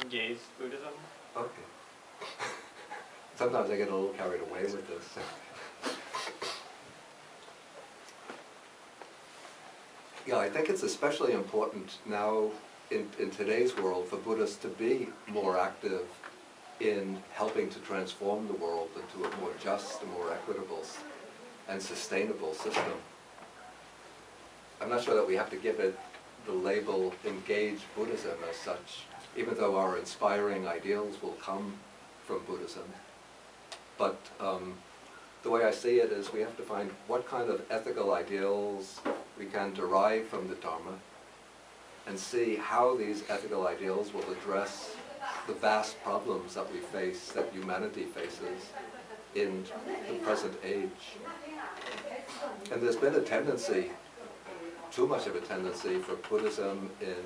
gaze Buddhism. Okay. Sometimes I get a little carried away with this. Yeah, I think it's especially important now in today's world for Buddhists to be more active in helping to transform the world into a more just, a more equitable and sustainable system. I'm not sure that we have to give it the label engaged Buddhism as such, even though our inspiring ideals will come from Buddhism. But the way I see it is we have to find what kind of ethical ideals we can derive from the Dharma and see how these ethical ideals will address the vast problems that we face, that humanity faces in the present age. And there's been a tendency, too much of a tendency, for Buddhism in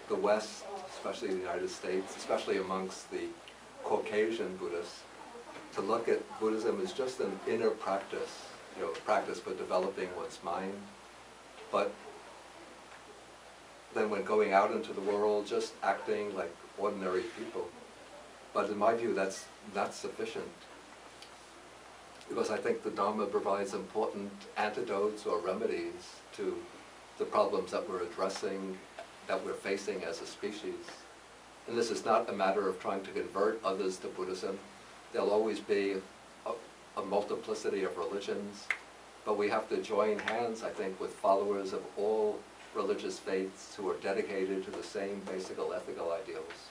the West, especially in the United States, especially amongst the Caucasian Buddhists, to look at Buddhism as just an inner practice, practice for developing one's mind. But then when going out into the world, just acting like ordinary people. But in my view, that's not sufficient. Because I think the Dharma provides important antidotes or remedies to the problems that we're addressing, that we're facing as a species. And this is not a matter of trying to convert others to Buddhism. There'll always be a multiplicity of religions, but we have to join hands, I think, with followers of all religious faiths who are dedicated to the same basic ethical ideals,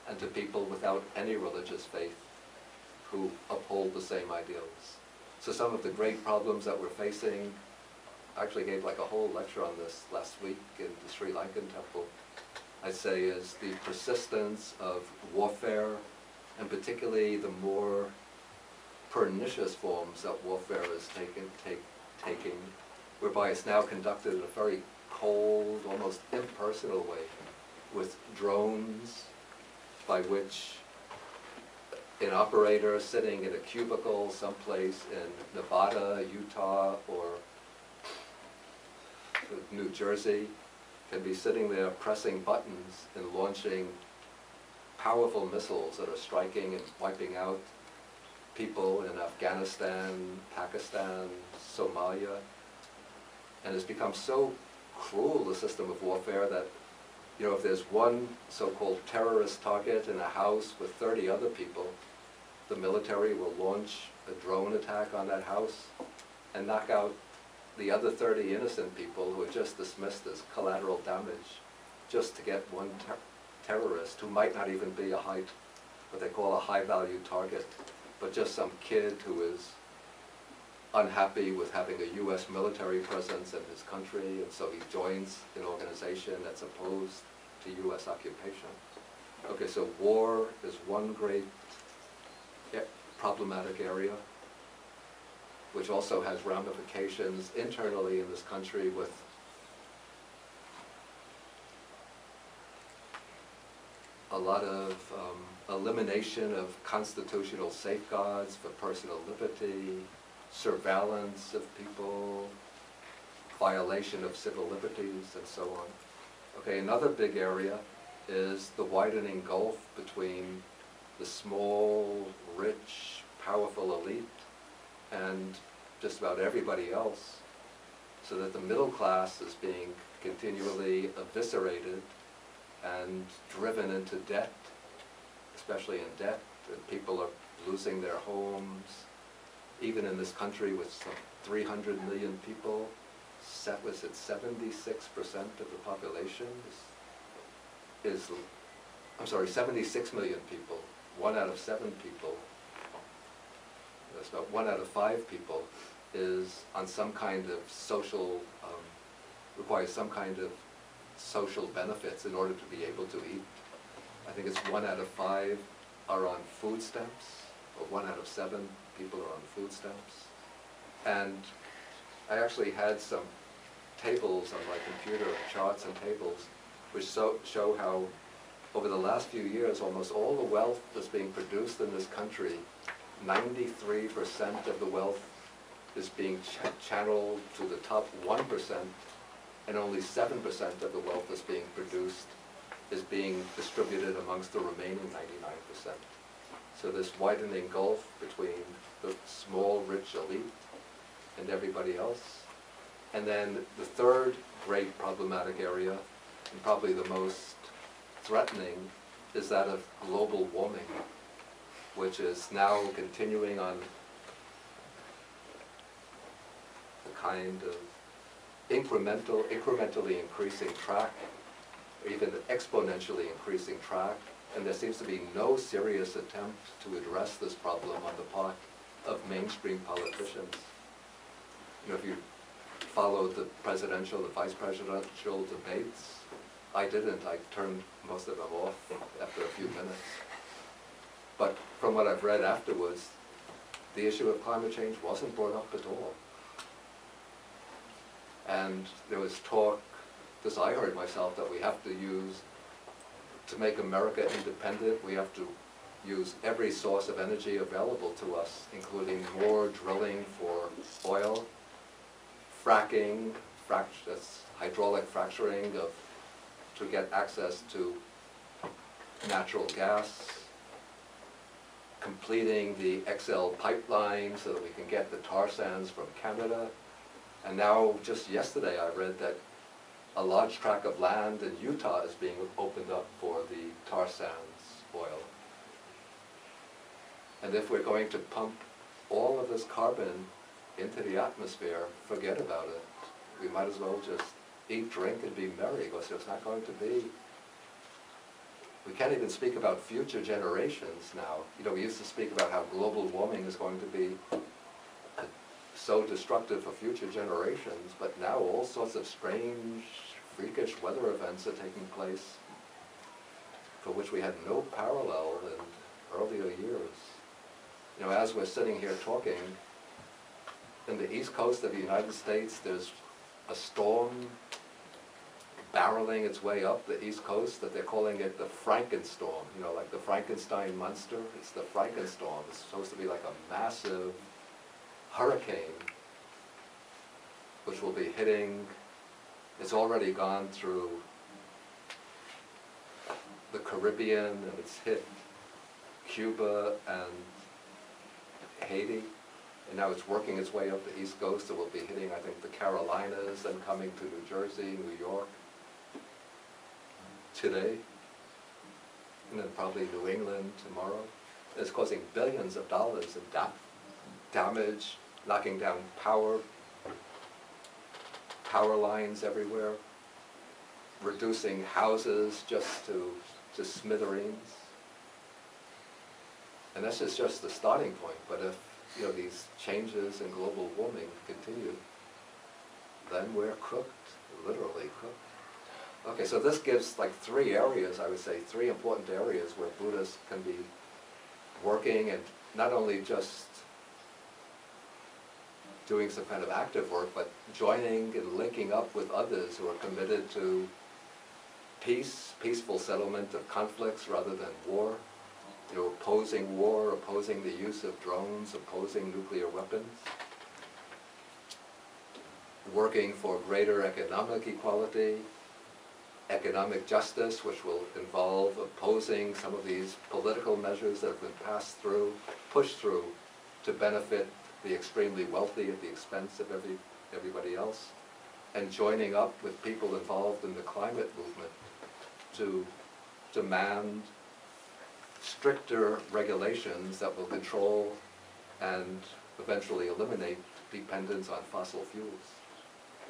and to people without any religious faith who uphold the same ideals. So some of the great problems that we're facing, I actually gave like a whole lecture on this last week in the Sri Lankan temple, I'd say is the persistence of warfare, and particularly the more pernicious forms that warfare is taking, whereby it's now conducted in a very cold, almost impersonal way, with drones, by which an operator sitting in a cubicle someplace in Nevada, Utah, or New Jersey can be sitting there pressing buttons and launching powerful missiles that are striking and wiping out people in Afghanistan, Pakistan, Somalia. And it's become so cruel, the system of warfare, that if there's one so-called terrorist target in a house with 30 other people, the military will launch a drone attack on that house and knock out the other 30 innocent people who are just dismissed as collateral damage, just to get one terrorist who might not even be what they call a high-value target, but just some kid who is unhappy with having a U.S. military presence in his country, and so he joins an organization that's opposed to U.S. occupation. Okay, so war is one great problematic area, which also has ramifications internally in this country with a lot of elimination of constitutional safeguards for personal liberty, surveillance of people, violation of civil liberties, and so on. Okay, another big area is the widening gulf between the small, rich, powerful elite and just about everybody else, so that the middle class is being continually eviscerated and driven into debt, especially in debt, and people are losing their homes. Even in this country with some 300 million people, was it 76% of the population I'm sorry, 76 million people, 1 out of 7 people, that's about 1 out of 5 people is on some kind of social, requires some kind of social benefits in order to be able to eat. I think it's 1 out of 5 are on food stamps, or 1 out of 7 people are on food stamps. And I actually had some tables on my computer, charts and tables, which show how over the last few years, almost all the wealth that's being produced in this country, 93% of the wealth is being channeled to the top 1%, and only 7% of the wealth is being produced is being distributed amongst the remaining 99%. So this widening gulf between the small, rich elite and everybody else. And then the third great problematic area, and probably the most threatening, is that of global warming, which is now continuing on the kind of incrementally increasing track, or even exponentially increasing track, and there seems to be no serious attempt to address this problem on the part of mainstream politicians. You know, if you followed the presidential and vice presidential debates, I didn't. I turned most of them off after a few minutes. But from what I've read afterwards, the issue of climate change wasn't brought up at all. And there was talk, as I heard myself, that we have to use, to make America independent, we have to use every source of energy available to us, including more drilling for oil, fracking, that's hydraulic fracturing to get access to natural gas, completing the XL pipeline so that we can get the tar sands from Canada. And now, just yesterday, I read that a large tract of land in Utah is being opened up for the tar sands oil. And if we're going to pump all of this carbon into the atmosphere, forget about it. We might as well just eat, drink, and be merry, because there's not going to be. We can't even speak about future generations now. You know, we used to speak about how global warming is going to be so destructive for future generations, but now all sorts of strange, freakish weather events are taking place for which we had no parallel in earlier years. You know, as we're sitting here talking, in the east coast of the United States, there's a storm barreling its way up the east coast that they're calling it the Frankenstorm. You know, like the Frankenstein monster. It's the Frankenstorm. It's supposed to be like a massive hurricane which will be hitting, it's already gone through the Caribbean, and it's hit Cuba and Haiti, and now it's working its way up the East Coast. It will be hitting, I think, the Carolinas, then coming to New Jersey, New York today, and then probably New England tomorrow. And it's causing billions of dollars in damage, knocking down power lines everywhere, reducing houses just to smithereens. And this is just the starting point. But if, you know, these changes in global warming continue, then we're cooked, literally cooked. Okay, so this gives like three areas, I would say, three important areas where Buddhists can be working, and not only just doing some kind of active work, but joining and linking up with others who are committed to peace, peaceful settlement of conflicts rather than war. You know, opposing war, opposing the use of drones, opposing nuclear weapons. Working for greater economic equality, economic justice, which will involve opposing some of these political measures that have been pushed through to benefit the extremely wealthy at the expense of everybody else, and joining up with people involved in the climate movement to demand stricter regulations that will control and eventually eliminate dependence on fossil fuels.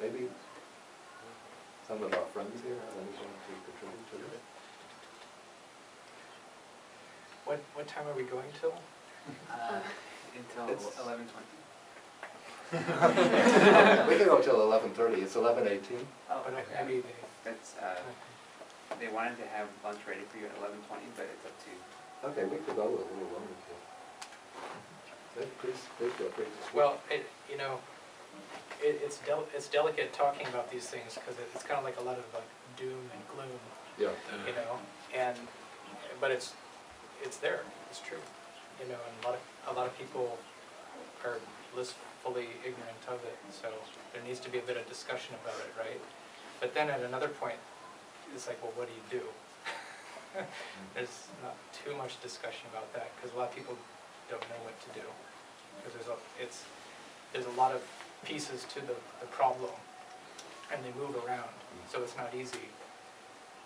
Maybe some of our friends here have anything to contribute to that? What time are we going till? Until 11:20. We can go till 11:30. It's 11:18. Oh, But okay. maybe That's, they wanted to have lunch ready for you at 11:20, but it's up to you. Okay, we could go a little longer. Please feel free to speak. well, you know, it's delicate talking about these things because it's kind of like a lot of like doom and gloom, Yeah. you know, but it's there. It's true, you know, and a lot of people are blissfully ignorant of it. So there needs to be a bit of discussion about it, right? But then at another point, it's like, well, what do you do? There's not too much discussion about that because a lot of people don't know what to do. Because there's a lot of pieces to the problem, and they move around, so it's not easy.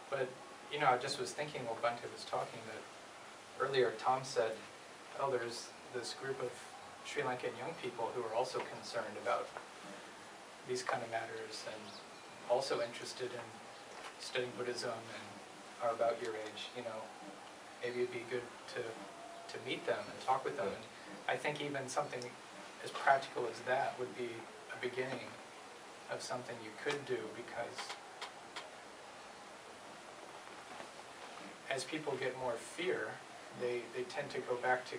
But you know, I just was thinking while Bhante was talking that earlier Tom said, oh, there's this group of Sri Lankan young people who are also concerned about these kind of matters and also interested in studying Buddhism and are about your age. You know, maybe it'd be good to meet them and talk with them. And I think even something as practical as that would be a beginning of something you could do, because as people get more fear, they tend to go back to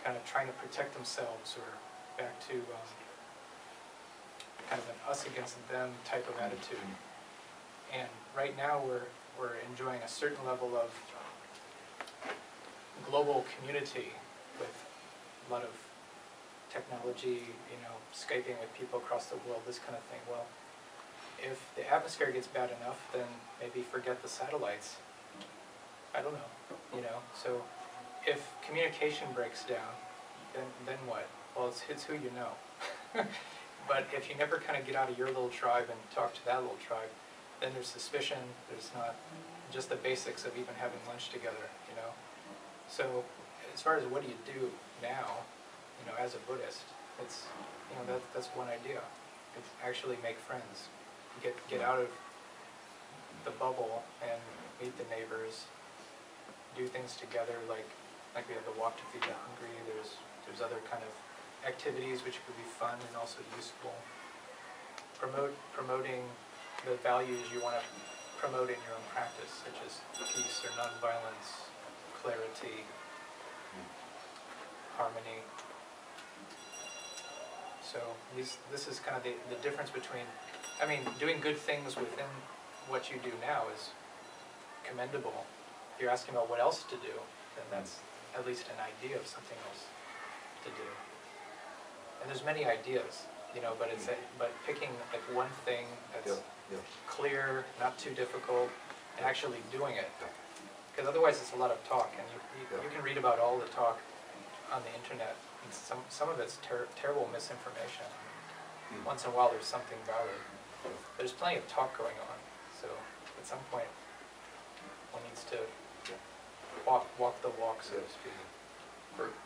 kind of trying to protect themselves, or back to kind of an us against them type of attitude. And right now we're enjoying a certain level of global community with a lot of technology, you know, Skyping with people across the world, this kind of thing. Well, if the atmosphere gets bad enough, then maybe forget the satellites. I don't know, you know. So if communication breaks down, then what? Well, it's who you know. But if you never kind of get out of your little tribe and talk to that little tribe, then there's suspicion, there's not just the basics of even having lunch together, you know. So as far as what do you do now, you know, as a Buddhist, it's, you know, that's one idea. It's actually make friends. Get out of the bubble and meet the neighbors, do things together, like we have the walk to feed the hungry. There's other kind of activities which could be fun and also useful. Promoting the values you want to promote in your own practice, such as peace or nonviolence, clarity, harmony. So this is kind of the difference between, I mean, doing good things within what you do now is commendable. If you're asking about what else to do, then that's at least an idea of something else to do. And there's many ideas, you know, but but picking like one thing that's clear, not too difficult, and actually doing it. Because otherwise it's a lot of talk, and you can read about all the talk on the internet. And some of it's terrible misinformation. Once in a while there's something valid. There's plenty of talk going on, so at some point one needs to walk the walk, so to speak.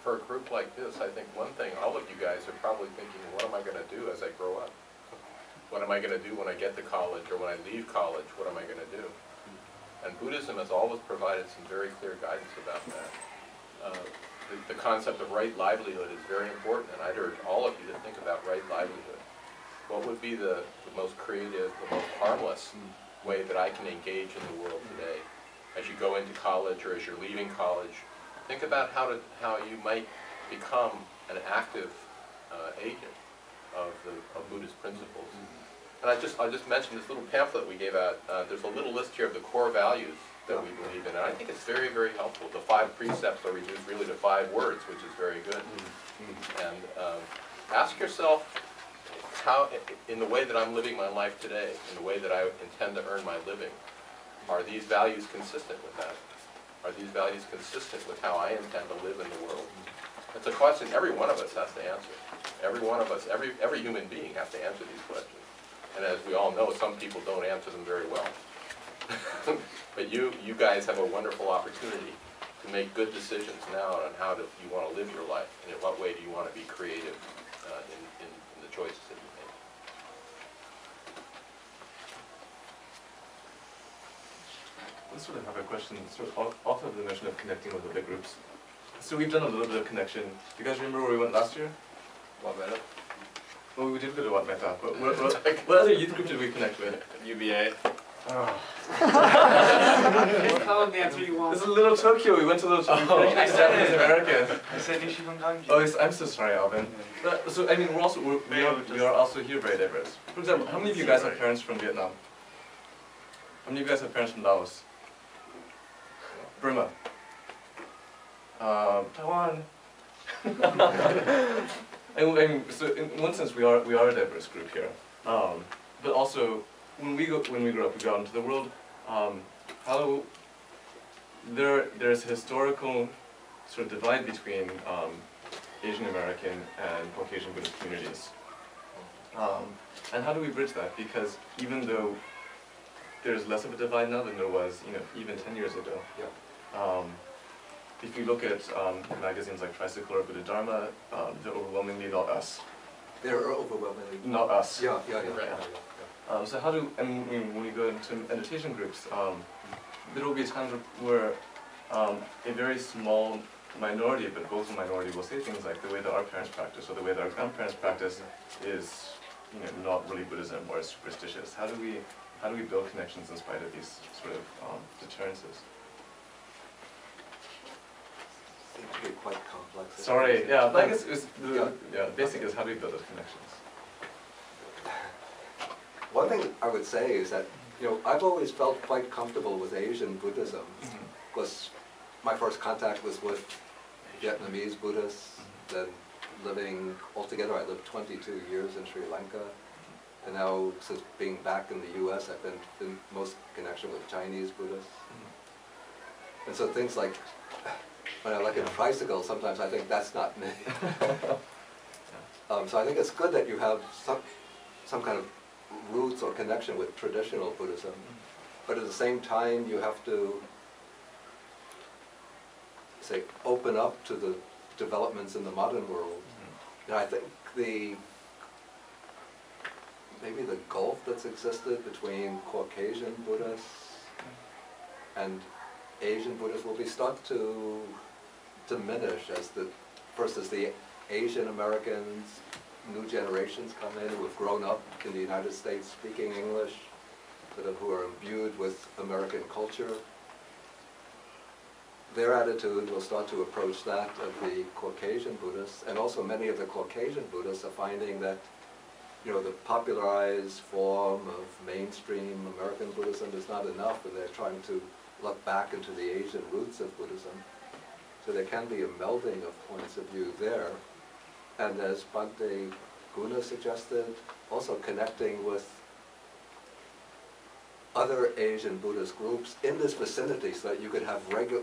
For a group like this, I think one thing, all of you guys are probably thinking, what am I going to do as I grow up? What am I going to do when I get to college, or when I leave college? What am I going to do? And Buddhism has always provided some very clear guidance about that. The concept of right livelihood is very important, and I'd urge all of you to think about right livelihood. What would be the most creative, the most harmless way that I can engage in the world today? As you go into college, or as you're leaving college, think about how you might become an active agent of Buddhist principles. And I'll just mention this little pamphlet we gave out. There's a little list here of the core values that we believe in, and I think it's very, very helpful. The 5 precepts are reduced really to 5 words, which is very good. And ask yourself, how, in the way that I'm living my life today, in the way that I intend to earn my living, are these values consistent with that? Are these values consistent with how I intend to live in the world? It's a question every one of us has to answer. Every one of us, every human being has to answer these questions. And as we all know, some people don't answer them very well. But you guys have a wonderful opportunity to make good decisions now on how you want to live your life, and in what way do you want to be creative in the choices that you make. I sort of have a question, off of the notion of connecting with other groups. So we've done a little bit of connection. Do you guys remember where we went last year? What better? Well, we did go to Wat Metta, but what other youth group did we connect with? UBA. Oh. Tell him the answer you want. This is Little Tokyo. We went to Little Tokyo. Oh, I said Japanese it. American. I said Nishiban Ganji. Oh, I'm so sorry, Alvin. So I mean, we are also here very diverse. For example, how many of you guys have parents from Vietnam? How many of you guys have parents from Laos? Burma? Taiwan? So in one sense, we are a diverse group here. But also, when we grow up, we go out into the world. How there's a historical sort of divide between Asian American and Caucasian Buddhist communities. And how do we bridge that? Because even though there's less of a divide now than there was, even 10 years ago. Yeah. If you look at magazines like Tricycle or Buddha Dharma, they're overwhelmingly not us. They're overwhelmingly Not us. Yeah. Right. So how do, when you go into meditation groups, there will be times where a very small minority, but vocal minority, will say things like the way that our parents practice or the way that our grandparents practice is, not really Buddhism or superstitious. How do we build connections in spite of these sort of deterrences? Seems to be quite complex. Sorry, yeah, but I guess the basic is how do we build those connections? One thing I would say is that, I've always felt quite comfortable with Asian Buddhism, because my first contact was with Vietnamese Buddhists, then living altogether, I lived 22 years in Sri Lanka, and now since being back in the US, I've been in most connection with Chinese Buddhists. And so things like, when I look at tricycles, sometimes I think that's not me. So I think it's good that you have some kind of roots or connection with traditional Buddhism, but at the same time you have to, say, open up to the developments in the modern world. And I think maybe the gulf that's existed between Caucasian Buddhists and Asian Buddhists will start to diminish as the Asian Americans, new generations come in who have grown up in the United States speaking English, who are imbued with American culture. Their attitude will start to approach that of the Caucasian Buddhists, and also many of the Caucasian Buddhists are finding that, the popularized form of mainstream American Buddhism is not enough, and they're trying to look back into the Asian roots of Buddhism. So there can be a melding of points of view there. And as Bhante Guna suggested, also connecting with other Asian Buddhist groups in this vicinity so that you could have regular,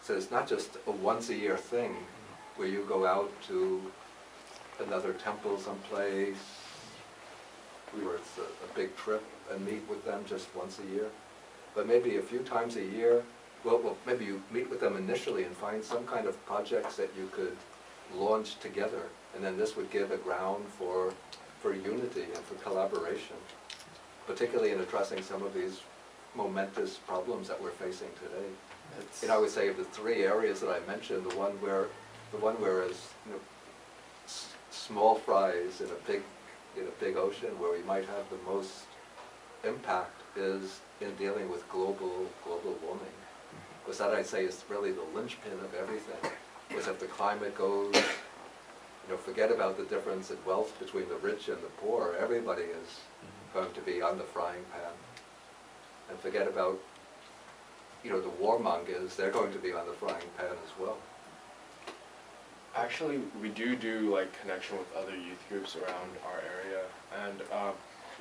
so it's not just a once-a-year thing where you go out to another temple someplace, where it's a big trip and meet with them just once a year. But maybe a few times a year, well, maybe you meet with them initially and find some kind of projects that you could launch together. And then this would give a ground for unity and for collaboration, particularly in addressing some of these momentous problems that we're facing today. I would say of the three areas that I mentioned, the one where is small fries in a big ocean, where we might have the most impact is in dealing with global warming. Because that, I'd say, is really the linchpin of everything. Because if the climate goes, forget about the difference in wealth between the rich and the poor. Everybody is going to be on the frying pan. And forget about, the warmongers. They're going to be on the frying pan as well. Actually, we do like connection with other youth groups around our area, and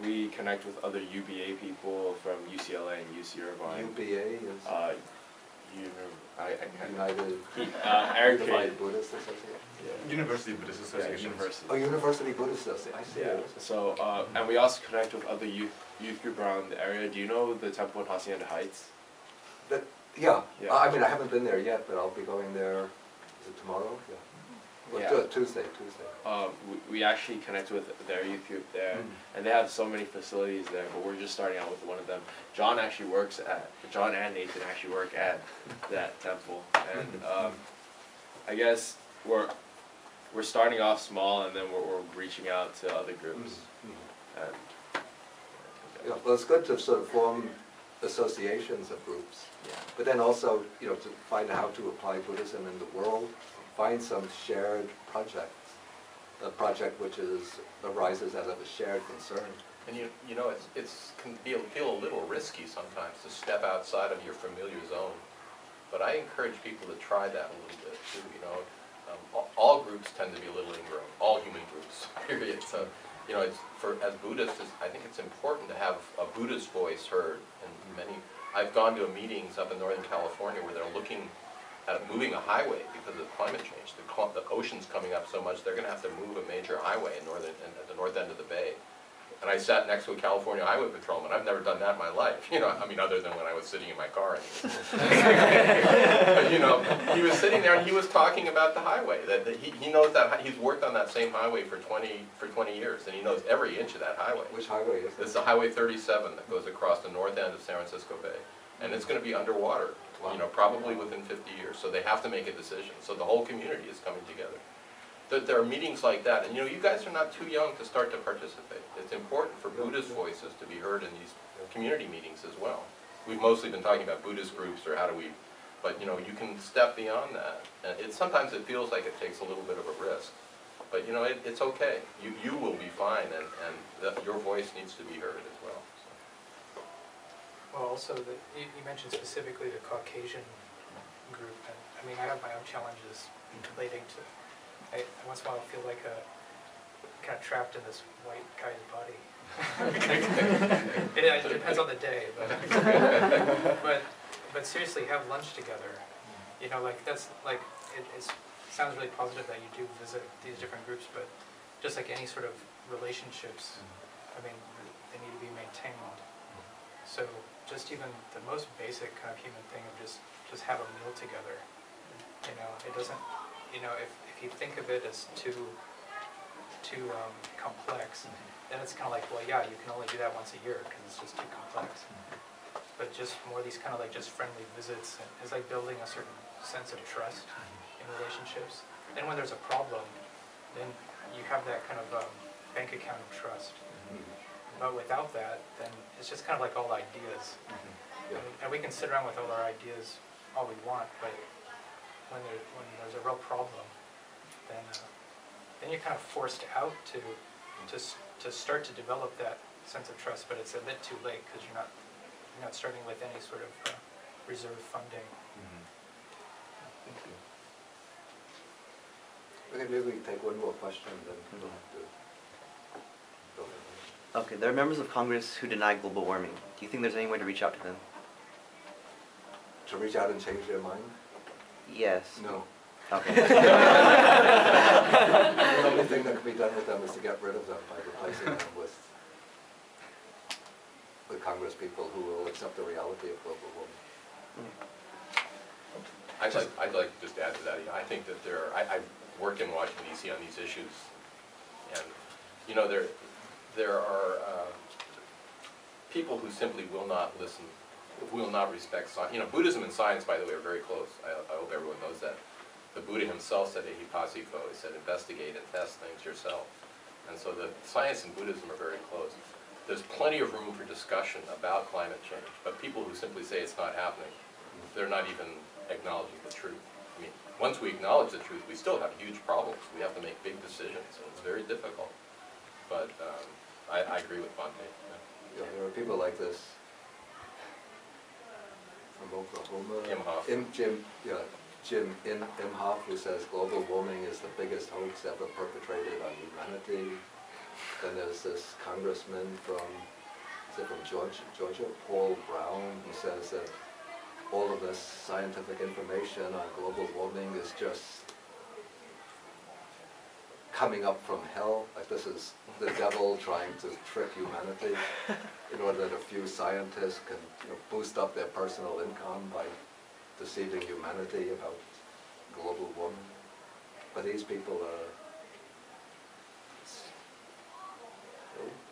we connect with other UBA people from UCLA and UC Irvine. UBA is United Buddhist Association. Yeah. University Buddhist Association. University. Oh, University Buddhist Association. I see. Yeah. So, and we also connect with other youth group around the area. Do you know the temple in Hacienda Heights? Yeah. Yeah. I mean, I haven't been there yet, but I'll be going there. Is it tomorrow? Yeah. Well, Tuesday. We actually connect with their youth group there, and they have so many facilities there, but we're just starting out with one of them. John and Nathan actually work at that temple, and I guess we're starting off small, and then we're reaching out to other groups. And, yeah, well, it's good to sort of form associations of groups, but then also, to find out how to apply Buddhism in the world. Find some shared project, a project which arises out of a shared concern. And it can feel a little risky sometimes to step outside of your familiar zone, but I encourage people to try that a little bit too. All groups tend to be a little ingrown. All human groups, period. So, as Buddhists, I think it's important to have a Buddhist voice heard. And I've gone to meetings up in Northern California where they're looking at moving a highway because of climate change. The ocean's coming up so much, they're going to have to move a major highway at the north end of the bay. And I sat next to a California highway patrolman. I've never done that in my life, you know, I mean, other than when I was sitting in my car. But, you know, he was sitting there and he was talking about the highway. That he knows that he's worked on that same highway for 20 years, and he knows every inch of that highway. Which highway is it? It's the Highway 37 that goes across the north end of San Francisco Bay. And it's going to be underwater, you know, probably within 50 years. So they have to make a decision. So the whole community is coming together. There are meetings like that, and you know, you guys are not too young to start to participate. It's important for Buddhist voices to be heard in these community meetings as well. We've mostly been talking about Buddhist groups or how do we, but you know, you can step beyond that. And sometimes it feels like it takes a little bit of a risk, but you know, it's okay. You will be fine, and your voice needs to be heard as well. So. Well, also, you mentioned specifically the Caucasian group, and I mean, I have my own challenges relating to. I once in a while feel like kind of trapped in this white guy's body. It depends on the day, but seriously, have lunch together. You know, like that's like it sounds really positive that you do visit these different groups, but just like any sort of relationships, I mean, they need to be maintained. So just even the most basic kind of human thing of just have a meal together. You know, it doesn't. You know, if you think of it as too complex, then it's kind of like, well, yeah, you can only do that once a year because it's just too complex. But just more these kind of like just friendly visits is like building a certain sense of trust in relationships. Then when there's a problem, then you have that kind of bank account of trust. But without that, then it's just kind of like all ideas. And we can sit around with all our ideas all we want, but when there's a real problem, then you're kind of forced out to start to develop that sense of trust, but it's a bit too late because you're not starting with any sort of reserve funding. Thank you. Okay, maybe we can take one more question, then we'll have to go ahead. Okay, there are members of Congress who deny global warming. Do you think there's any way to reach out to them? To reach out and change their mind? Yes. No. Okay. The only thing that can be done with them is to get rid of them by replacing them with Congress people who will accept the reality of global warming. I'd like to just add to that. You know, I think that I work in Washington D.C. on these issues, and you know, there are people who simply will not listen, will not respect science. You know, Buddhism and science, by the way, are very close. I hope everyone knows that. The Buddha himself said, Ehipassiko, he said, investigate and test things yourself. And so the science and Buddhism are very close. There's plenty of room for discussion about climate change, but people who simply say it's not happening, they're not even acknowledging the truth. I mean, once we acknowledge the truth, we still have huge problems. We have to make big decisions, and it's very difficult. But I agree with Bhante. Yeah, there are people like this from Oklahoma. Jim Imhoff, who says global warming is the biggest hoax ever perpetrated on humanity. Then there's this congressman from Georgia, Paul Brown, who says that all of this scientific information on global warming is just coming up from hell. Like this is the devil trying to trick humanity in order that a few scientists can boost up their personal income by deceiving humanity about global warming. But these people are,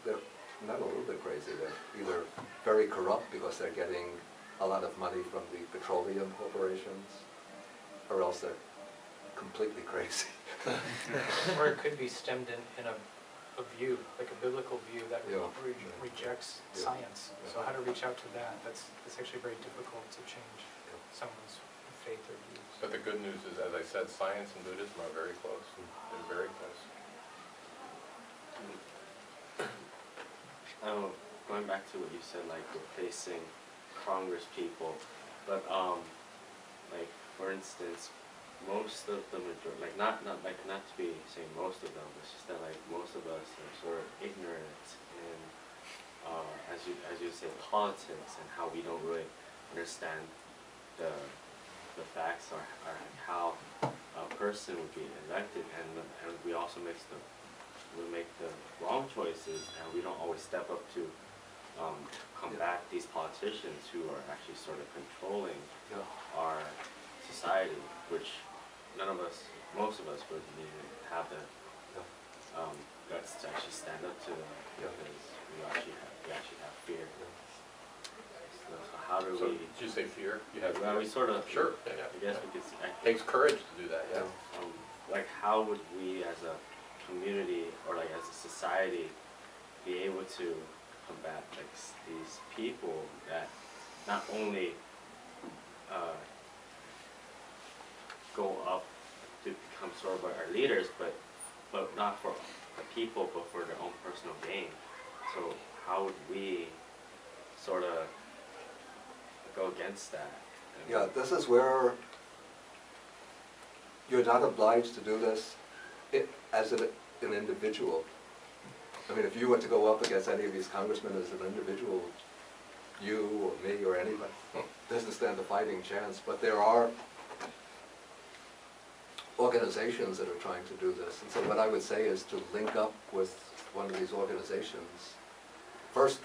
they're not a little bit crazy. They're either very corrupt because they're getting a lot of money from the petroleum corporations, or else they're completely crazy. Or it could be stemmed in a view, like a biblical view that rejects science. So how to reach out to that, that's actually very difficult to change someone's faith or views. But the good news is, as I said, science and Buddhism are very close. They're very close. Going back to what you said, like replacing Congress people, but like for instance, most of the majority, like not to be saying most of them, it's just that like most of us are sort of ignorant in as you say, politics and how we don't really understand the facts or how a person would be elected, and we also make the wrong choices, and we don't always step up to combat these politicians who are actually sort of controlling our society, which most of us wouldn't even have the guts to actually stand up to them, because we actually have fear. So how do So, we? did you say fear? You have Well, fear? we sort of. Sure. I guess we could. Takes courage to do that, yeah. Like, how would we as a community or like as a society be able to combat like these people that not only go up to become sort of our leaders, but not for the people, but for their own personal gain. So how would we sort of go against that? Yeah, this is where you're not obliged to do this as an individual. I mean, if you were to go up against any of these congressmen as an individual, you or me or anybody doesn't stand a fighting chance. But there are organizations that are trying to do this. And so what I would say is to link up with one of these organizations. First,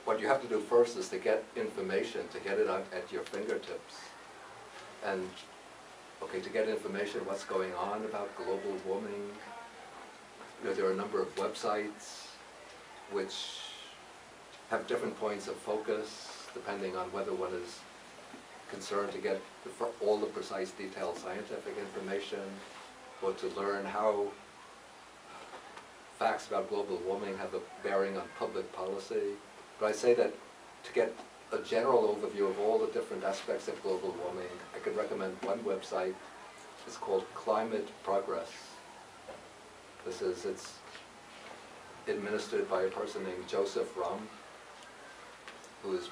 what you have to do first is to get information, to get it out at your fingertips. And, okay, to get information, what's going on about global warming. You know, there are a number of websites which have different points of focus, depending on whether one is concerned to get all the precise, detailed scientific information, or to learn how facts about global warming have a bearing on public policy. But I say that to get a general overview of all the different aspects of global warming, I could recommend one website. It's called Climate Progress. It's administered by a person named Joseph Rum, who is,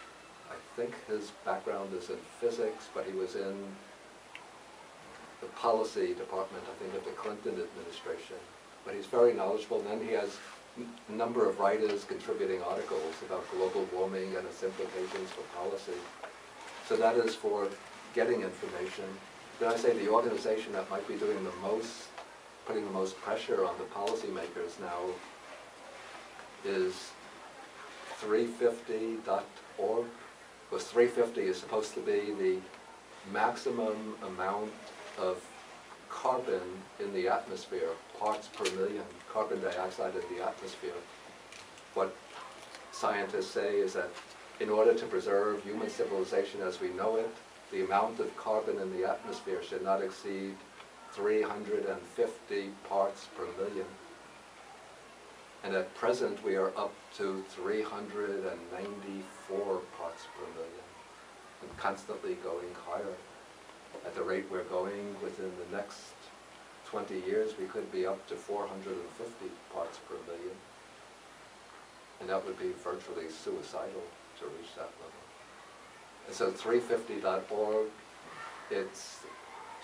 I think his background is in physics, but he was in the policy department, I think, of the Clinton administration. But he's very knowledgeable, and then he has a number of writers contributing articles about global warming and its implications for policy. So that is for getting information. Then I say the organization that might be doing the most, putting the most pressure on the policymakers now is 350.org. Because 350 is supposed to be the maximum amount of carbon in the atmosphere, parts per million, carbon dioxide in the atmosphere. What scientists say is that in order to preserve human civilization as we know it, the amount of carbon in the atmosphere should not exceed 350 parts per million. And at present we are up to 394 parts per million, and constantly going higher. At the rate we're going, within the next 20 years, we could be up to 450 parts per million. And that would be virtually suicidal to reach that level. And so 350.org, it's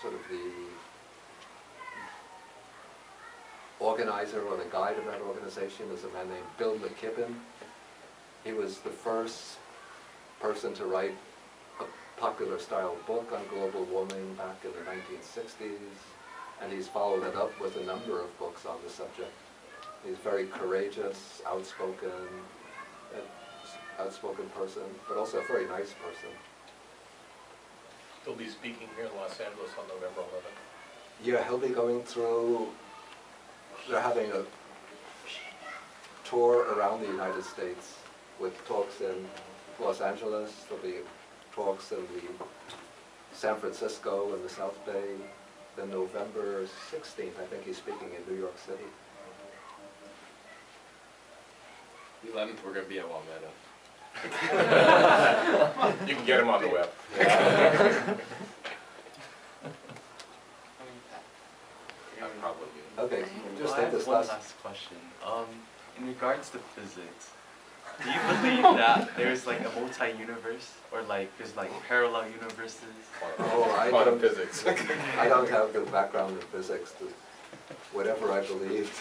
sort of the organizer or the guide of that organization is a man named Bill McKibben. He was the first person to write a popular style book on global warming back in the 1960s, and he's followed it up with a number of books on the subject. He's a very courageous, outspoken person, but also a very nice person. He'll be speaking here in Los Angeles on November 11th. Yeah, he'll be going through, they're having a tour around the United States with talks in Los Angeles. There'll be talks in the San Francisco and the South Bay. Then November 16th, I think he's speaking in New York City. The 11th, we're going to be at Walmeta. You can get him on the web. I'm probably good. Okay, just I take have this one last. last question. In regards to physics, do you believe that there's like a multi-universe, or like there's like parallel universes? Oh, Quantum physics. I don't have the background in physics. Whatever I believed